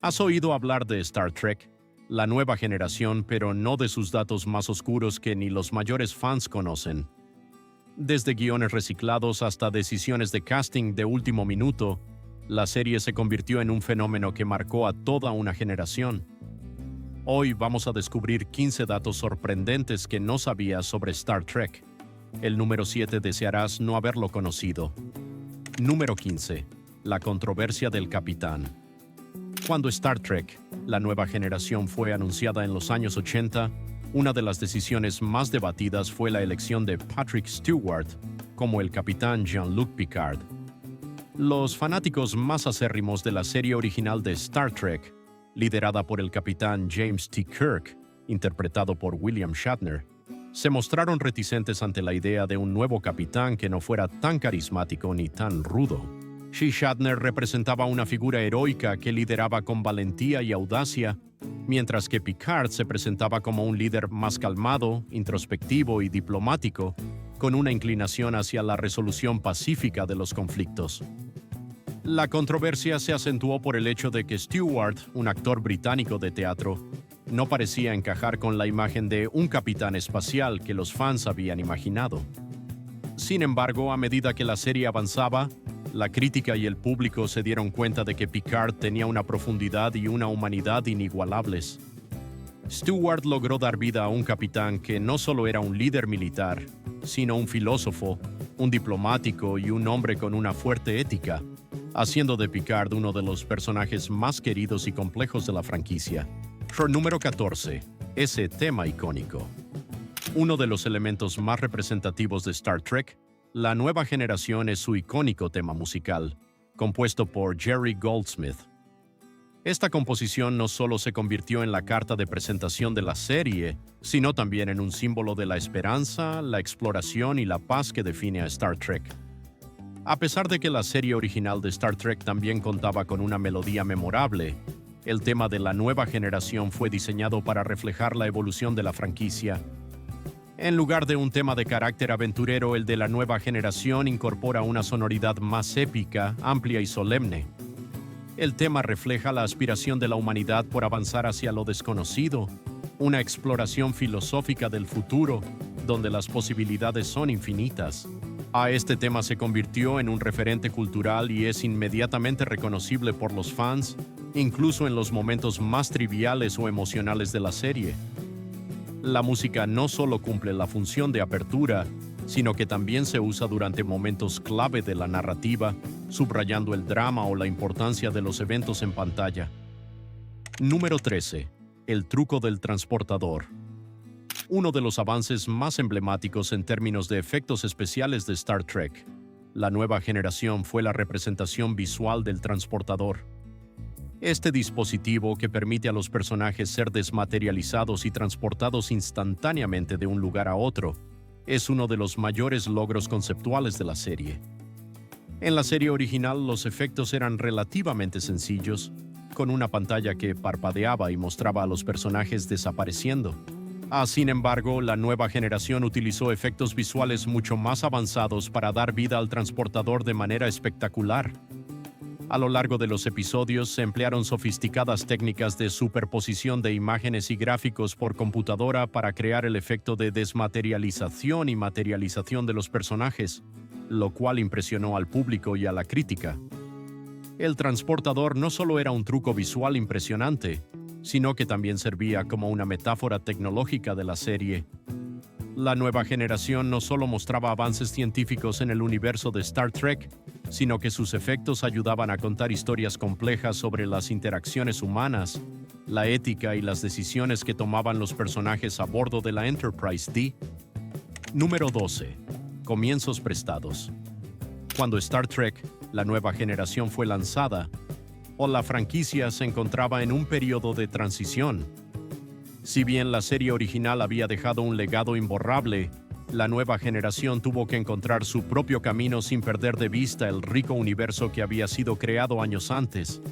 ¿Has oído hablar de Star Trek? La nueva generación, pero no de sus datos más oscuros que ni los mayores fans conocen. Desde guiones reciclados hasta decisiones de casting de último minuto, la serie se convirtió en un fenómeno que marcó a toda una generación. Hoy vamos a descubrir 15 datos sorprendentes que no sabías sobre Star Trek. El número 7 desearás no haberlo conocido. Número 15. La controversia del capitán. Cuando Star Trek, la nueva generación, fue anunciada en los años 80, una de las decisiones más debatidas fue la elección de Patrick Stewart como el capitán Jean-Luc Picard. Los fanáticos más acérrimos de la serie original de Star Trek, liderada por el capitán James T. Kirk, interpretado por William Shatner, se mostraron reticentes ante la idea de un nuevo capitán que no fuera tan carismático ni tan rudo. Shatner representaba una figura heroica que lideraba con valentía y audacia, mientras que Picard se presentaba como un líder más calmado, introspectivo y diplomático, con una inclinación hacia la resolución pacífica de los conflictos. La controversia se acentuó por el hecho de que Stewart, un actor británico de teatro, no parecía encajar con la imagen de un capitán espacial que los fans habían imaginado. Sin embargo, a medida que la serie avanzaba, la crítica y el público se dieron cuenta de que Picard tenía una profundidad y una humanidad inigualables. Stewart logró dar vida a un capitán que no solo era un líder militar, sino un filósofo, un diplomático y un hombre con una fuerte ética, haciendo de Picard uno de los personajes más queridos y complejos de la franquicia. Número 14. Ese tema icónico. Uno de los elementos más representativos de Star Trek, la nueva generación, es su icónico tema musical, compuesto por Jerry Goldsmith. Esta composición no solo se convirtió en la carta de presentación de la serie, sino también en un símbolo de la esperanza, la exploración y la paz que define a Star Trek. A pesar de que la serie original de Star Trek también contaba con una melodía memorable, el tema de la nueva generación fue diseñado para reflejar la evolución de la franquicia. En lugar de un tema de carácter aventurero, el de la nueva generación incorpora una sonoridad más épica, amplia y solemne. El tema refleja la aspiración de la humanidad por avanzar hacia lo desconocido, una exploración filosófica del futuro, donde las posibilidades son infinitas. Este tema se convirtió en un referente cultural y es inmediatamente reconocible por los fans, incluso en los momentos más triviales o emocionales de la serie. La música no solo cumple la función de apertura, sino que también se usa durante momentos clave de la narrativa, subrayando el drama o la importancia de los eventos en pantalla. Número 13. El truco del transportador. Uno de los avances más emblemáticos en términos de efectos especiales de Star Trek, la nueva generación, fue la representación visual del transportador. Este dispositivo, que permite a los personajes ser desmaterializados y transportados instantáneamente de un lugar a otro, es uno de los mayores logros conceptuales de la serie. En la serie original, los efectos eran relativamente sencillos, con una pantalla que parpadeaba y mostraba a los personajes desapareciendo. Sin embargo, la nueva generación utilizó efectos visuales mucho más avanzados para dar vida al transportador de manera espectacular. A lo largo de los episodios se emplearon sofisticadas técnicas de superposición de imágenes y gráficos por computadora para crear el efecto de desmaterialización y materialización de los personajes, lo cual impresionó al público y a la crítica. El transportador no solo era un truco visual impresionante, sino que también servía como una metáfora tecnológica de la serie. La nueva generación no solo mostraba avances científicos en el universo de Star Trek, sino que sus efectos ayudaban a contar historias complejas sobre las interacciones humanas, la ética y las decisiones que tomaban los personajes a bordo de la Enterprise D. Número 12. Comienzos prestados. Cuando Star Trek, la nueva generación, fue lanzada, la franquicia se encontraba en un periodo de transición. Si bien la serie original había dejado un legado imborrable, la nueva generación tuvo que encontrar su propio camino sin perder de vista el rico universo que había sido creado años antes.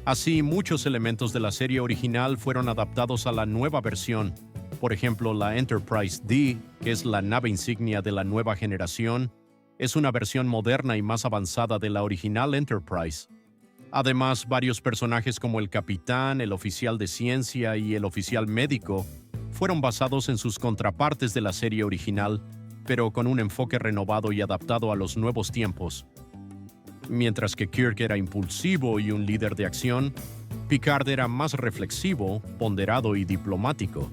Así, muchos elementos de la serie original fueron adaptados a la nueva versión. Por ejemplo, la Enterprise D, que es la nave insignia de la nueva generación, es una versión moderna y más avanzada de la original Enterprise. Además, varios personajes como el capitán, el oficial de ciencia y el oficial médico fueron basados en sus contrapartes de la serie original, pero con un enfoque renovado y adaptado a los nuevos tiempos. Mientras que Kirk era impulsivo y un líder de acción, Picard era más reflexivo, ponderado y diplomático.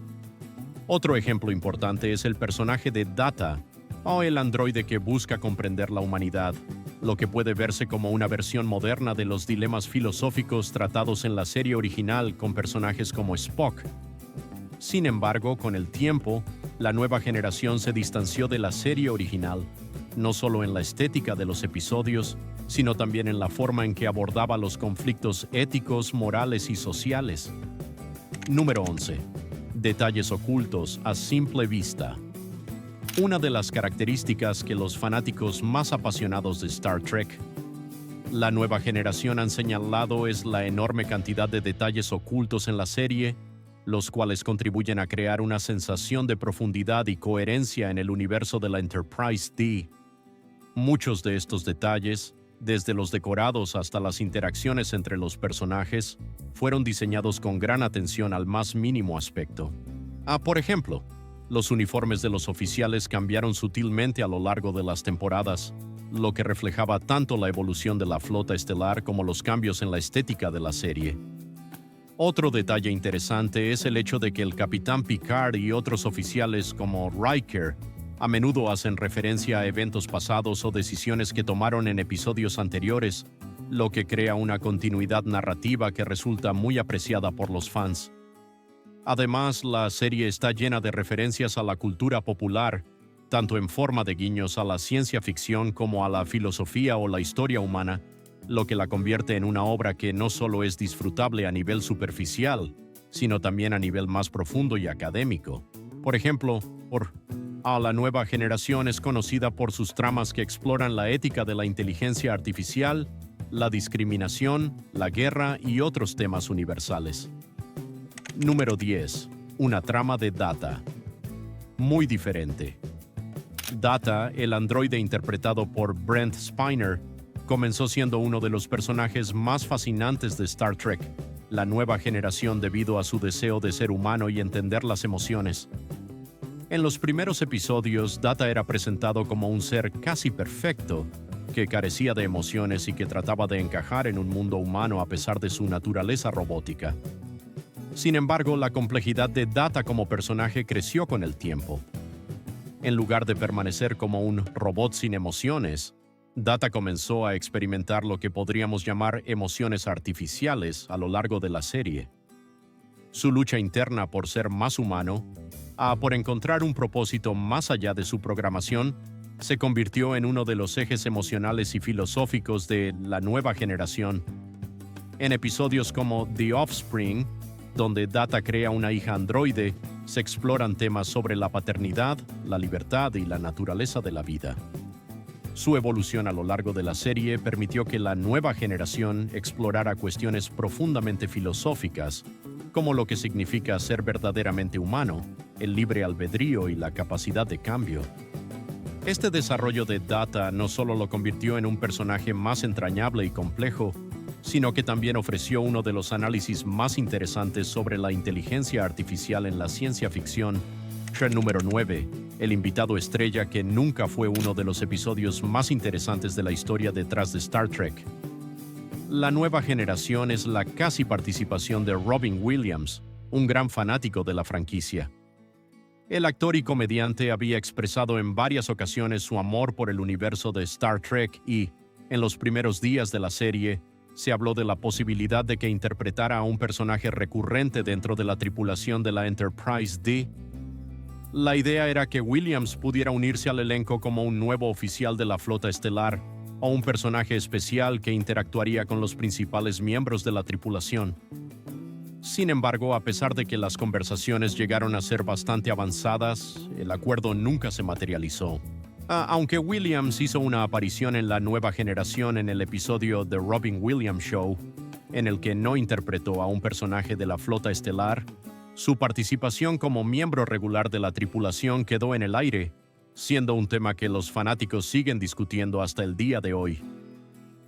Otro ejemplo importante es el personaje de Data, o el androide que busca comprender la humanidad, lo que puede verse como una versión moderna de los dilemas filosóficos tratados en la serie original con personajes como Spock. Sin embargo, con el tiempo, la nueva generación se distanció de la serie original, no solo en la estética de los episodios, sino también en la forma en que abordaba los conflictos éticos, morales y sociales. Número 11. Detalles ocultos a simple vista. Una de las características que los fanáticos más apasionados de Star Trek, la nueva generación han señalado es la enorme cantidad de detalles ocultos en la serie, los cuales contribuyen a crear una sensación de profundidad y coherencia en el universo de la Enterprise D. Muchos de estos detalles, desde los decorados hasta las interacciones entre los personajes, fueron diseñados con gran atención al más mínimo aspecto. Por ejemplo, los uniformes de los oficiales cambiaron sutilmente a lo largo de las temporadas, lo que reflejaba tanto la evolución de la flota estelar como los cambios en la estética de la serie. Otro detalle interesante es el hecho de que el capitán Picard y otros oficiales como Riker a menudo hacen referencia a eventos pasados o decisiones que tomaron en episodios anteriores, lo que crea una continuidad narrativa que resulta muy apreciada por los fans. Además, la serie está llena de referencias a la cultura popular, tanto en forma de guiños a la ciencia ficción como a la filosofía o la historia humana, lo que la convierte en una obra que no solo es disfrutable a nivel superficial, sino también a nivel más profundo y académico. Por ejemplo, la nueva generación es conocida por sus tramas que exploran la ética de la inteligencia artificial, la discriminación, la guerra y otros temas universales. Número 10. Una trama de Data. Muy diferente. Data, el androide interpretado por Brent Spiner, comenzó siendo uno de los personajes más fascinantes de Star Trek, la nueva generación debido a su deseo de ser humano y entender las emociones. En los primeros episodios, Data era presentado como un ser casi perfecto, que carecía de emociones y que trataba de encajar en un mundo humano a pesar de su naturaleza robótica. Sin embargo, la complejidad de Data como personaje creció con el tiempo. En lugar de permanecer como un robot sin emociones, Data comenzó a experimentar lo que podríamos llamar emociones artificiales a lo largo de la serie. Su lucha interna por ser más humano, por encontrar un propósito más allá de su programación, se convirtió en uno de los ejes emocionales y filosóficos de la nueva generación. En episodios como The Offspring, donde Data crea una hija androide, se exploran temas sobre la paternidad, la libertad y la naturaleza de la vida. Su evolución a lo largo de la serie permitió que la nueva generación explorara cuestiones profundamente filosóficas, como lo que significa ser verdaderamente humano, el libre albedrío y la capacidad de cambio. Este desarrollo de Data no solo lo convirtió en un personaje más entrañable y complejo, sino que también ofreció uno de los análisis más interesantes sobre la inteligencia artificial en la ciencia ficción. Número 9. El invitado estrella que nunca fue uno de los episodios más interesantes de la historia detrás de Star Trek. La nueva generación es la casi participación de Robin Williams, un gran fanático de la franquicia. El actor y comediante había expresado en varias ocasiones su amor por el universo de Star Trek y, en los primeros días de la serie, se habló de la posibilidad de que interpretara a un personaje recurrente dentro de la tripulación de la Enterprise D. La idea era que Williams pudiera unirse al elenco como un nuevo oficial de la flota estelar o un personaje especial que interactuaría con los principales miembros de la tripulación. Sin embargo, a pesar de que las conversaciones llegaron a ser bastante avanzadas, el acuerdo nunca se materializó. Aunque Williams hizo una aparición en la nueva generación en el episodio The Robin Williams Show, en el que no interpretó a un personaje de la flota estelar, su participación como miembro regular de la tripulación quedó en el aire, siendo un tema que los fanáticos siguen discutiendo hasta el día de hoy.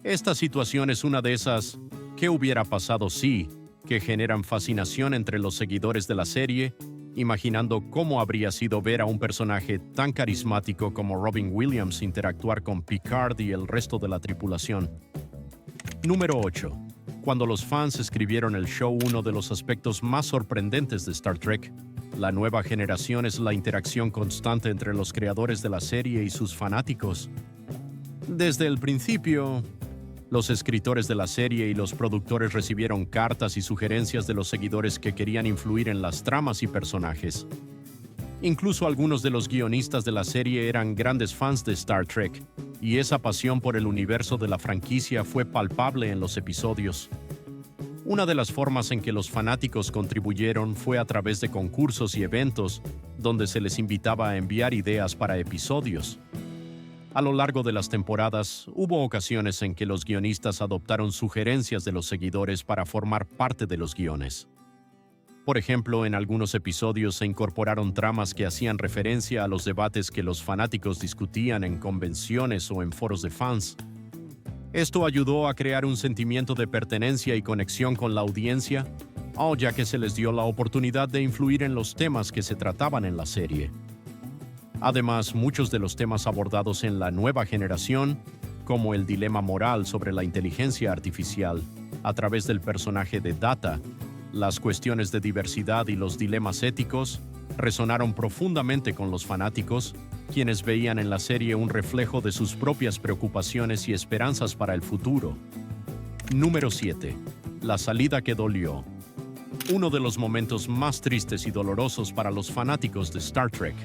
Esta situación es una de esas ¿Qué hubiera pasado si? Que generan fascinación entre los seguidores de la serie, imaginando cómo habría sido ver a un personaje tan carismático como Robin Williams interactuar con Picard y el resto de la tripulación. Número 8. Cuando los fans escribieron el show, uno de los aspectos más sorprendentes de Star Trek, la nueva generación, es la interacción constante entre los creadores de la serie y sus fanáticos. Desde el principio, los escritores de la serie y los productores recibieron cartas y sugerencias de los seguidores que querían influir en las tramas y personajes. Incluso algunos de los guionistas de la serie eran grandes fans de Star Trek, y esa pasión por el universo de la franquicia fue palpable en los episodios. Una de las formas en que los fanáticos contribuyeron fue a través de concursos y eventos, donde se les invitaba a enviar ideas para episodios. A lo largo de las temporadas, hubo ocasiones en que los guionistas adoptaron sugerencias de los seguidores para formar parte de los guiones. Por ejemplo, en algunos episodios se incorporaron tramas que hacían referencia a los debates que los fanáticos discutían en convenciones o en foros de fans. Esto ayudó a crear un sentimiento de pertenencia y conexión con la audiencia, ya que se les dio la oportunidad de influir en los temas que se trataban en la serie. Además, muchos de los temas abordados en la nueva generación, como el dilema moral sobre la inteligencia artificial a través del personaje de Data, las cuestiones de diversidad y los dilemas éticos, resonaron profundamente con los fanáticos, quienes veían en la serie un reflejo de sus propias preocupaciones y esperanzas para el futuro. Número 7. La salida que dolió. Uno de los momentos más tristes y dolorosos para los fanáticos de Star Trek.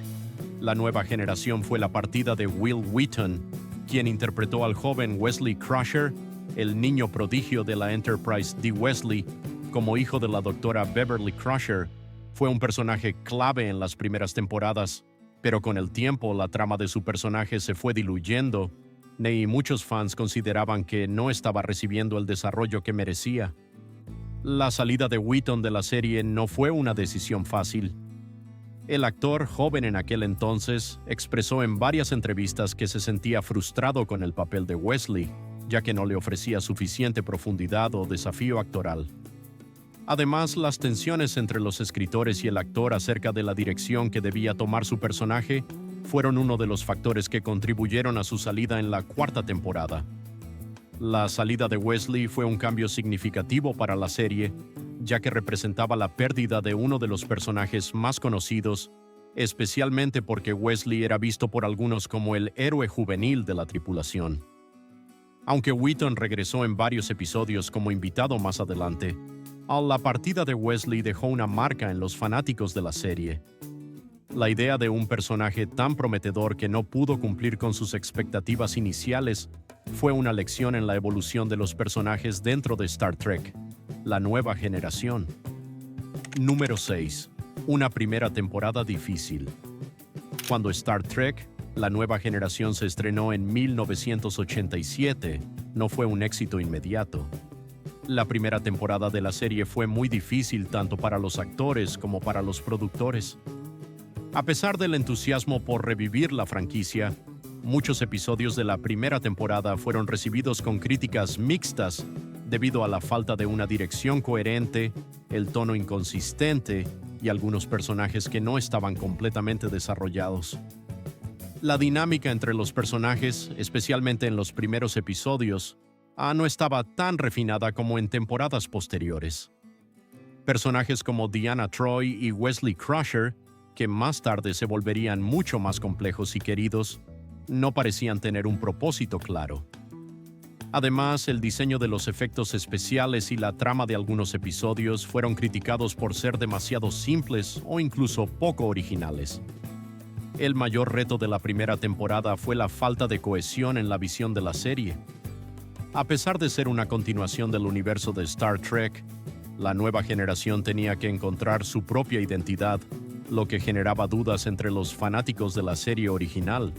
La nueva generación fue la partida de Will Wheaton, quien interpretó al joven Wesley Crusher, el niño prodigio de la Enterprise D. Wesley, como hijo de la doctora Beverly Crusher. Fue un personaje clave en las primeras temporadas, pero con el tiempo la trama de su personaje se fue diluyendo, y muchos fans consideraban que no estaba recibiendo el desarrollo que merecía. La salida de Wheaton de la serie no fue una decisión fácil. El actor, joven en aquel entonces, expresó en varias entrevistas que se sentía frustrado con el papel de Wesley, ya que no le ofrecía suficiente profundidad o desafío actoral. Además, las tensiones entre los escritores y el actor acerca de la dirección que debía tomar su personaje fueron uno de los factores que contribuyeron a su salida en la cuarta temporada. La salida de Wesley fue un cambio significativo para la serie, ya que representaba la pérdida de uno de los personajes más conocidos, especialmente porque Wesley era visto por algunos como el héroe juvenil de la tripulación. Aunque Wheaton regresó en varios episodios como invitado más adelante, la partida de Wesley dejó una marca en los fanáticos de la serie. La idea de un personaje tan prometedor que no pudo cumplir con sus expectativas iniciales fue una lección en la evolución de los personajes dentro de Star Trek, la nueva generación. Número 6. Una primera temporada difícil. Cuando Star Trek, la nueva generación, se estrenó en 1987, no fue un éxito inmediato. La primera temporada de la serie fue muy difícil tanto para los actores como para los productores. A pesar del entusiasmo por revivir la franquicia, muchos episodios de la primera temporada fueron recibidos con críticas mixtas debido a la falta de una dirección coherente, el tono inconsistente y algunos personajes que no estaban completamente desarrollados. La dinámica entre los personajes, especialmente en los primeros episodios, no estaba tan refinada como en temporadas posteriores. Personajes como Deanna Troi y Wesley Crusher, que más tarde se volverían mucho más complejos y queridos, no parecían tener un propósito claro. Además, el diseño de los efectos especiales y la trama de algunos episodios fueron criticados por ser demasiado simples o incluso poco originales. El mayor reto de la primera temporada fue la falta de cohesión en la visión de la serie. A pesar de ser una continuación del universo de Star Trek, la nueva generación tenía que encontrar su propia identidad, lo que generaba dudas entre los fanáticos de la serie original.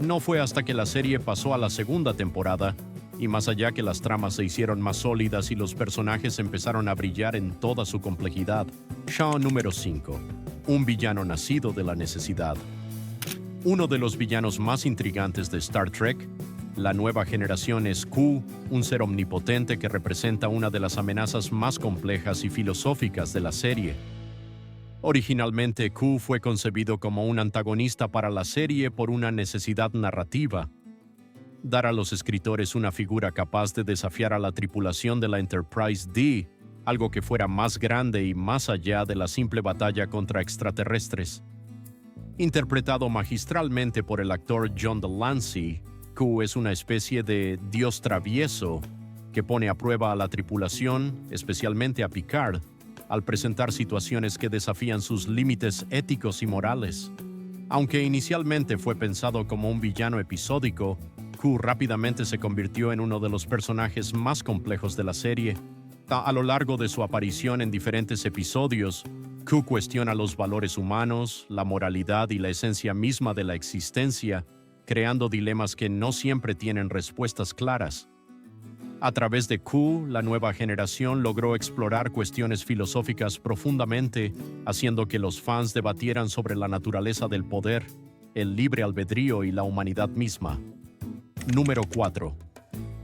No fue hasta que la serie pasó a la segunda temporada, y más allá que las tramas se hicieron más sólidas y los personajes empezaron a brillar en toda su complejidad. Shaw número 5. Un villano nacido de la necesidad. Uno de los villanos más intrigantes de Star Trek, La nueva generación es Q, un ser omnipotente que representa una de las amenazas más complejas y filosóficas de la serie. Originalmente, Q fue concebido como un antagonista para la serie por una necesidad narrativa: dar a los escritores una figura capaz de desafiar a la tripulación de la Enterprise D, algo que fuera más grande y más allá de la simple batalla contra extraterrestres. Interpretado magistralmente por el actor John Delancey, Q es una especie de dios travieso que pone a prueba a la tripulación, especialmente a Picard, al presentar situaciones que desafían sus límites éticos y morales. Aunque inicialmente fue pensado como un villano episódico, Q rápidamente se convirtió en uno de los personajes más complejos de la serie. A lo largo de su aparición en diferentes episodios, Q cuestiona los valores humanos, la moralidad y la esencia misma de la existencia, creando dilemas que no siempre tienen respuestas claras. A través de Q, la nueva generación logró explorar cuestiones filosóficas profundamente, haciendo que los fans debatieran sobre la naturaleza del poder, el libre albedrío y la humanidad misma. Número 4.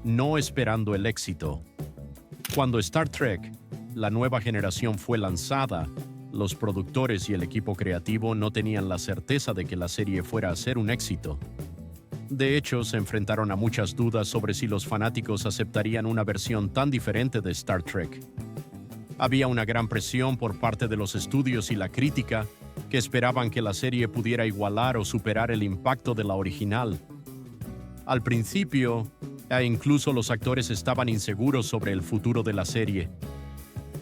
No esperando el éxito. Cuando Star Trek, la nueva generación fue lanzada, los productores y el equipo creativo no tenían la certeza de que la serie fuera a ser un éxito. De hecho, se enfrentaron a muchas dudas sobre si los fanáticos aceptarían una versión tan diferente de Star Trek. Había una gran presión por parte de los estudios y la crítica, que esperaban que la serie pudiera igualar o superar el impacto de la original. Al principio, incluso los actores estaban inseguros sobre el futuro de la serie.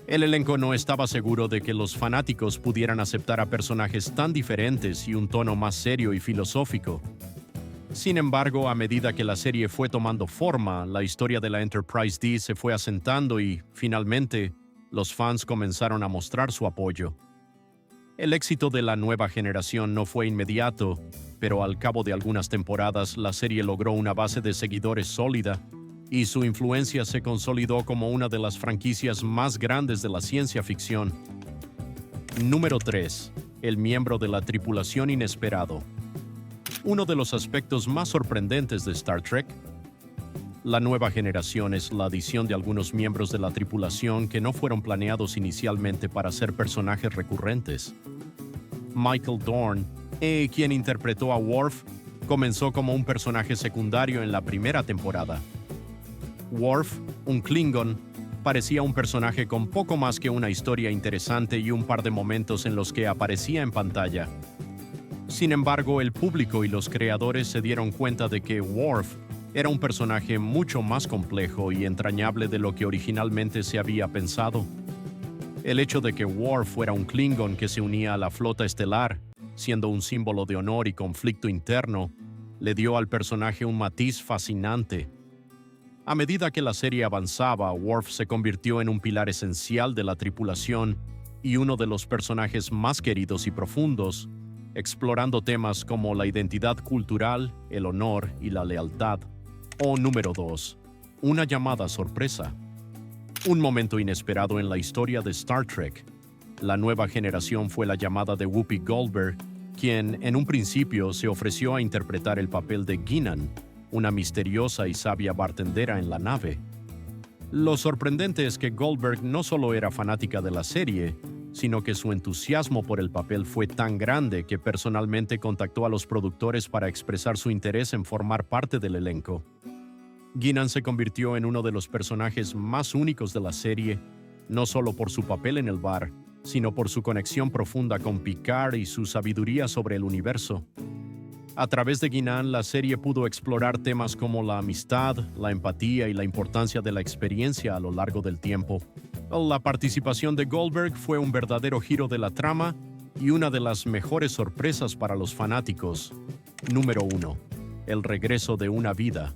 El elenco no estaba seguro de que los fanáticos pudieran aceptar a personajes tan diferentes y un tono más serio y filosófico. Sin embargo, a medida que la serie fue tomando forma, la historia de la Enterprise D se fue asentando y, finalmente, los fans comenzaron a mostrar su apoyo. El éxito de la nueva generación no fue inmediato, pero al cabo de algunas temporadas la serie logró una base de seguidores sólida y su influencia se consolidó como una de las franquicias más grandes de la ciencia ficción. Número 3. El miembro de la tripulación inesperado. Uno de los aspectos más sorprendentes de Star Trek, la nueva generación, es la adición de algunos miembros de la tripulación que no fueron planeados inicialmente para ser personajes recurrentes. Michael Dorn, quien interpretó a Worf, comenzó como un personaje secundario en la primera temporada. Worf, un Klingon, parecía un personaje con poco más que una historia interesante y un par de momentos en los que aparecía en pantalla. Sin embargo, el público y los creadores se dieron cuenta de que Worf era un personaje mucho más complejo y entrañable de lo que originalmente se había pensado. El hecho de que Worf fuera un Klingon que se unía a la flota estelar, siendo un símbolo de honor y conflicto interno, le dio al personaje un matiz fascinante. A medida que la serie avanzaba, Worf se convirtió en un pilar esencial de la tripulación y uno de los personajes más queridos y profundos, explorando temas como la identidad cultural, el honor y la lealtad. Número 2. Una llamada sorpresa. Un momento inesperado en la historia de Star Trek. La nueva generación fue la llamada de Whoopi Goldberg, quien en un principio se ofreció a interpretar el papel de Guinan, una misteriosa y sabia bartendera en la nave. Lo sorprendente es que Goldberg no solo era fanática de la serie, sino que su entusiasmo por el papel fue tan grande que personalmente contactó a los productores para expresar su interés en formar parte del elenco. Guinan se convirtió en uno de los personajes más únicos de la serie, no solo por su papel en el bar, sino por su conexión profunda con Picard y su sabiduría sobre el universo. A través de Guinan, la serie pudo explorar temas como la amistad, la empatía y la importancia de la experiencia a lo largo del tiempo. La participación de Goldberg fue un verdadero giro de la trama y una de las mejores sorpresas para los fanáticos. Número 1. El regreso de una vida.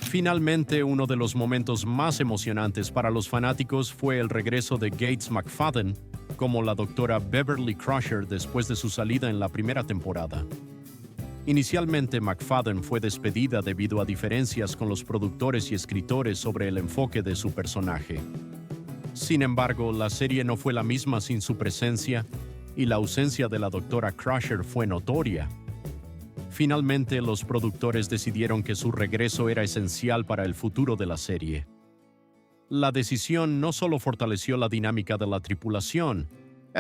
Finalmente, uno de los momentos más emocionantes para los fanáticos fue el regreso de Gates McFadden como la doctora Beverly Crusher después de su salida en la primera temporada. Inicialmente, McFadden fue despedida debido a diferencias con los productores y escritores sobre el enfoque de su personaje. Sin embargo, la serie no fue la misma sin su presencia y la ausencia de la doctora Crusher fue notoria. Finalmente, los productores decidieron que su regreso era esencial para el futuro de la serie. La decisión no solo fortaleció la dinámica de la tripulación,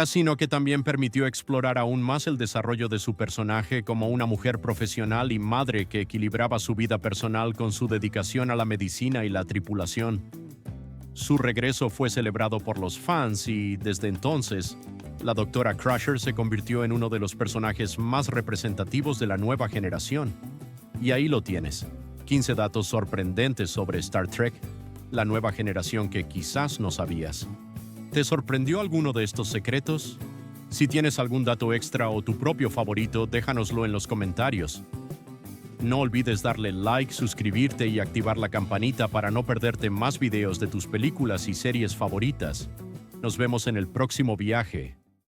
sino que también permitió explorar aún más el desarrollo de su personaje como una mujer profesional y madre que equilibraba su vida personal con su dedicación a la medicina y la tripulación. Su regreso fue celebrado por los fans y, desde entonces, la Dra. Crusher se convirtió en uno de los personajes más representativos de la nueva generación. Y ahí lo tienes, 15 datos sorprendentes sobre Star Trek, la nueva generación que quizás no sabías. ¿Te sorprendió alguno de estos secretos? Si tienes algún dato extra o tu propio favorito, déjanoslo en los comentarios. No olvides darle like, suscribirte y activar la campanita para no perderte más videos de tus películas y series favoritas. Nos vemos en el próximo viaje.